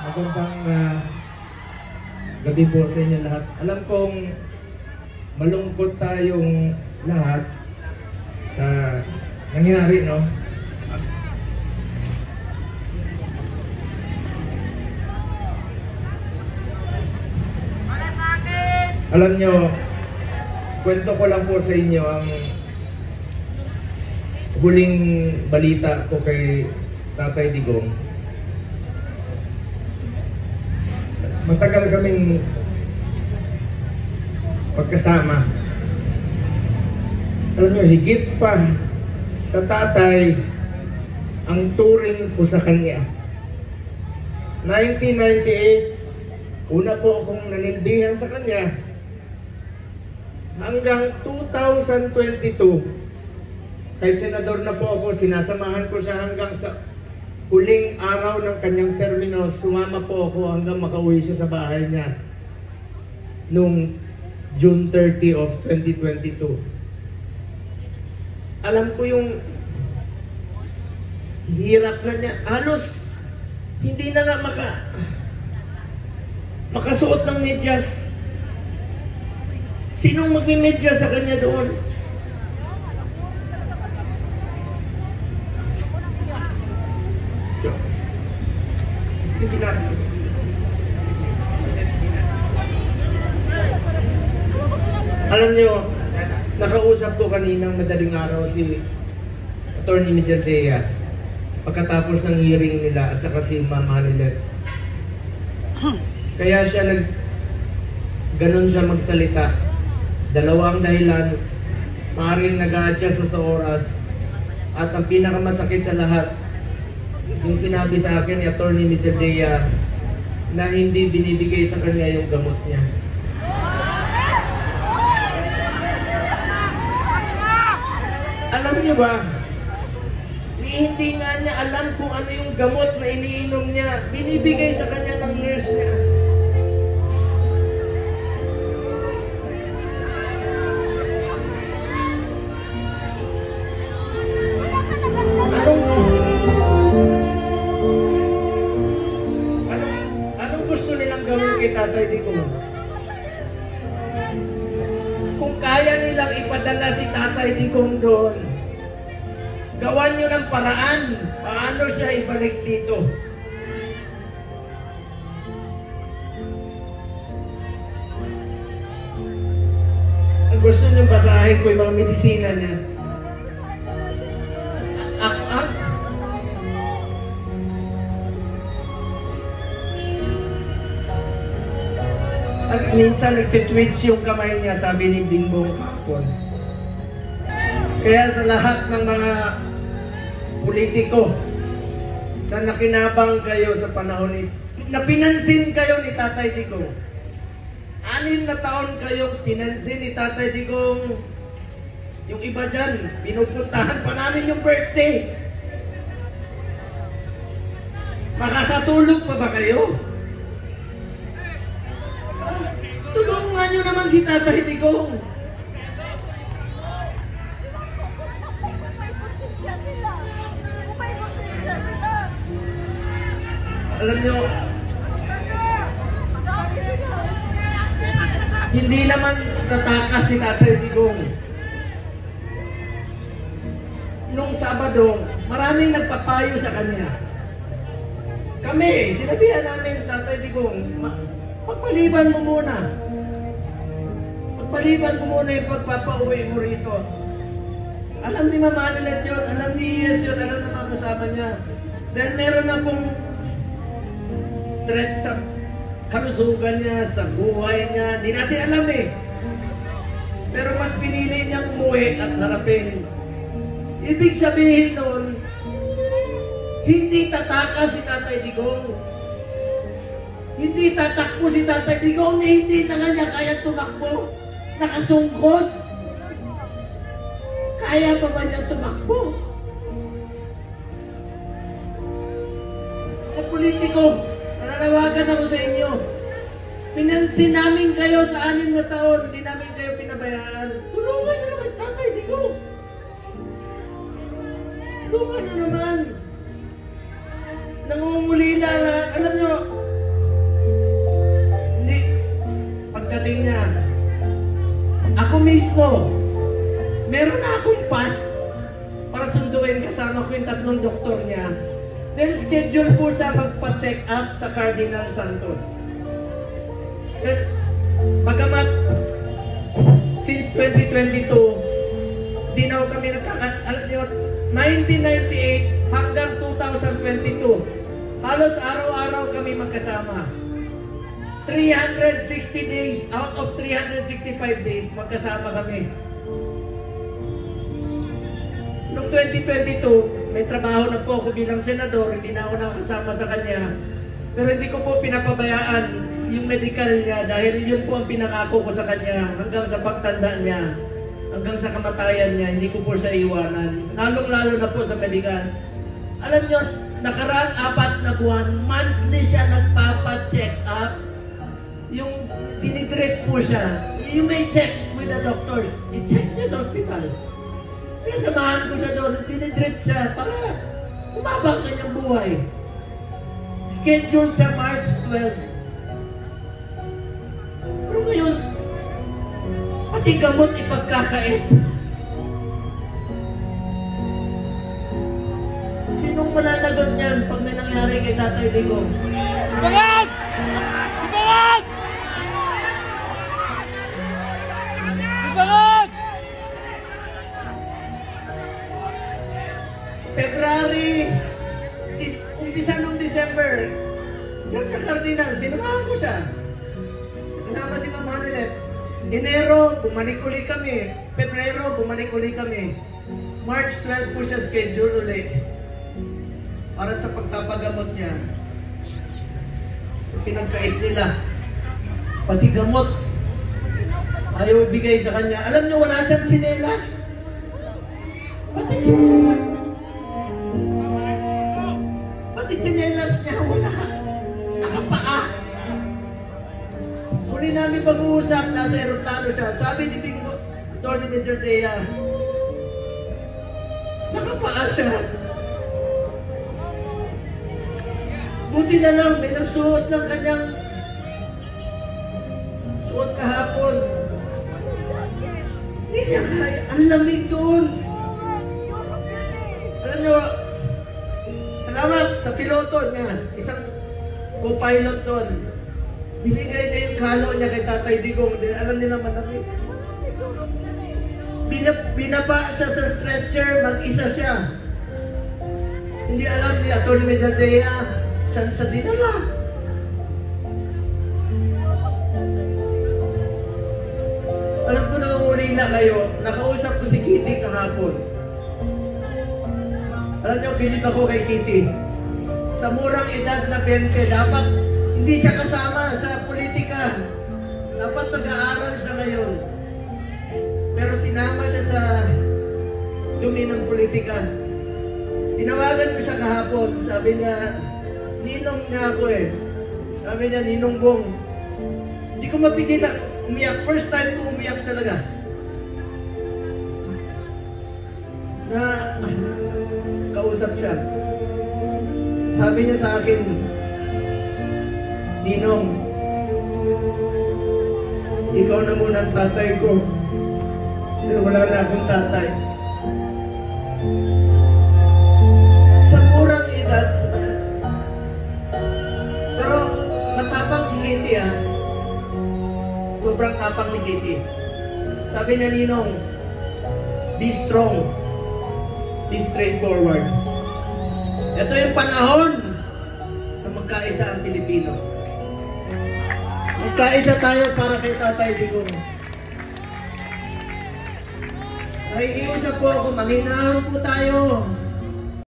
Magandang gabi po sa inyo lahat. Alam kong malungkot tayong lahat sa nangyari, no? Alam nyo, kwento ko lang po sa inyo ang huling balita ko kay Tatay Digong. Matagal kaming pagkasama. Alam nyo, higit pa sa tatay ang turing ko sa kanya. 1998, una po akong nanilbihan sa kanya. Hanggang 2022, kahit senador na po ako, sinasamahan ko siya hanggang sa huling araw ng kanyang termino. Sumama po ako hanggang makauwi siya sa bahay niya noong June 30 of 2022. Alam ko yung hirap na niya. Halos hindi na nga makasuot ng medyas. Sinong magmimedya sa kanya doon? Sinabi ko. Alam nyo, nakausap ko kaninang madaling araw si Attorney Mijaldea pagkatapos ng hearing nila at saka si Ma'am Hanilet. Kaya siya ganon siya magsalita. Dalawang dahilan, maaaring nag-a-adjust sa oras, at ang pinakamasakit sa lahat, yung sinabi sa akin ni Attorney Mijaldea na hindi binibigay sa kanya yung gamot niya. Alam niyo ba, hindi nga niya alam kung ano yung gamot na iniinom niya. Binibigay sa kanya ng nurse niya. Anong gusto nilang gawin kay Tatay Digong? Kung kaya nilang ipadala si Tatay Digong doon, gawan nyo ng paraan paano siya ibalik dito. Ang gusto nyo basahin ko yung mga medisina niya. Minsan nagtitwitch yung kamay niya, sabi ni Bingbong kahapon. Kaya sa lahat ng mga politiko na nakinabang kayo sa panahon ni, na pinansin kayo ni Tatay Digong. 6 na taon kayo pinansin ni Tatay Digong. Yung iba dyan, pinupuntahan pa namin yung birthday. Makakatulog pa ba kayo? Tulungan nyo naman si Tatay Digong. Alam nyo, hindi naman tatakas si Tatay Digong. Nung Sabado, maraming nagpapayo sa kanya. Kami, sinabihan namin, Tatay Digong, pagpaliban mo muna. Pagpaliban mo muna yung pagpapauwi mo rito. Alam ni Ma'am Hanilet yun, alam ni Yes yun, alam na mga kasama niya. Dahil meron na pong threat sa kalusugan niya, sa buhay niya. Hindi natin alam eh. Pero mas pinili niyang umuwi at harapin. Ibig sabihin nun, hindi tatakas si Tatay Digong. Hindi tatakbo si Tatay Digong na hindi na kanya kaya tumakbo. Nakasungkot. Kaya pa ba niya tumakbo? Mga politiko, nananawagan ako sa inyo. Pinansin namin kayo sa 6 na taon, hindi namin kayo pinabayaan. Tulungan niyo naman Tatay Digong. Tulungan niyo naman. Nangungulila lahat. Alam niyo, pagdating niya, ako mismo, meron na akong pass para sunduin kasama ko yung 3 doktor niya. Then schedule po siya magpa-check up sa Cardinal Santos. Then, bagamat since 2022, di na kami alam niyo, 1998 hanggang 2022, halos araw-araw kami magkasama. 360 days out of 365 days, magkasama kami. Noong 2022, may trabaho na po ako bilang senador, hindi na ako nakasama sa kanya. Pero hindi ko po pinapabayaan yung medical niya dahil yun po ang pinangako ko sa kanya hanggang sa pagtanda niya, hanggang sa kamatayan niya, hindi ko po siya iwanan. Lalong-lalo na po sa medical. Alam niyo, nakaraang 4 na buwan, monthly siya nagpapa-check up. Yung dinidrip po siya. You may check with the doctors. I-check niya sa hospital. Kaya samahan ko siya doon, dinidrip siya para umabang kanyang buhay. Scheduled sa March 12. Pero ngayon, pati gamot ipagkakait. Sinong mananagot niyan pag may nangyari kay Tatay Digong? Ibangan! Ibangan! Ibangan! February, umpisa nung December, diyan sa Cardinal, sinamahan ko siya. Sinama si Ma'am Hanelet. Enero, bumalik uli kami. Pebrero, bumalik uli kami. March 12 po siya schedule uli para sa pagpapagamot niya. Pinagkait nila. Pati gamot, ayaw ibigay sa kanya. Alam niyo, wala siyang sinelas. Pati sinelas. Pati sinelas niya, wala. Nakapaa. Huli namin pag-uusap, nasa aeroplano siya. Sabi ni Bingo, Atty. Menzaldea, nakapaa siya. Buti na lang, may nagsuot ng kanyang suot kahapon. Hindi niya kaya, ang lamig doon. Alam niyo, salamat sa piloto niya, isang co-pilot doon. Binigay na yung kalo niya kay Tatay Digong, dahil alam nila malamig. Binaba siya sa stretcher, mag-isa siya. Hindi alam ni Atty. Menzaldea, saan siya dinala. Alam ko nangungulila kayo, nakausap ko si Kitty kahapon. Alam niyo, bilib ako kay Kitty. Sa murang edad na 20, dapat hindi siya kasama sa politika. Dapat mag-aaral siya ngayon. Pero sinama siya sa dumi ng politika. Tinawagan ko siya kahapon. Sabi niya, ninong niya ako eh. Sabi niya, Ninong Bong. Hindi ko mapigil umiyak. First time ko umiyak talaga. Na kausap siya. Sabi niya sa akin, Ninong, ikaw na muna ang tatay ko. Dahil wala na akong tatay. Sa murang edad, pero matapang si Kitty ah. Sobrang tapang ni Kitty. Sabi niya, Ninong, be strong, be straightforward. Ito yung panahon na magkaisa ang Pilipino. Magkaisa tayo para kay Tatay Digong. Nakikiusap po ako, manghinahon po tayo.